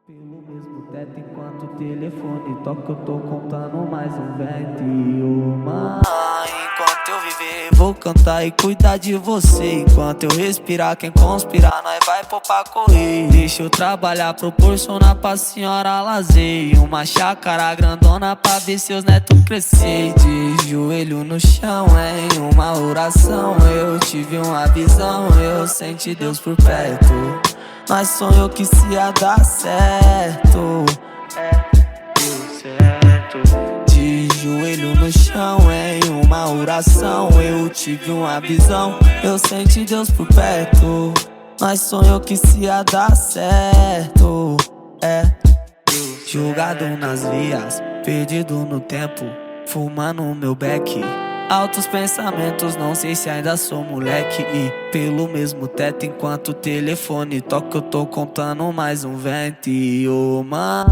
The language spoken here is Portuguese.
Pelo mesmo teto enquanto o telefone toca, eu tô contando mais um vento. Ô mãe, enquanto eu viver vou cantar e cuidar de você. Enquanto eu respirar, quem conspirar nós vai pôr pra correr. Deixa eu trabalhar, proporcionar pra senhora lazer. Uma chácara grandona pra ver seus netos crescer. De joelho no chão, em uma oração eu tive uma visão, eu senti Deus por perto. Mas sonhou que se ia dar certo. Deu certo. De joelho no chão, em uma oração eu tive uma visão, eu senti Deus por perto. Mas sonhou que se ia dar certo. Jogado nas vias, perdido no tempo, fumando meu beck. Altos pensamentos, não sei se ainda sou moleque. E pelo mesmo teto enquanto o telefone toca, eu tô contando mais um vento. Ô mãe,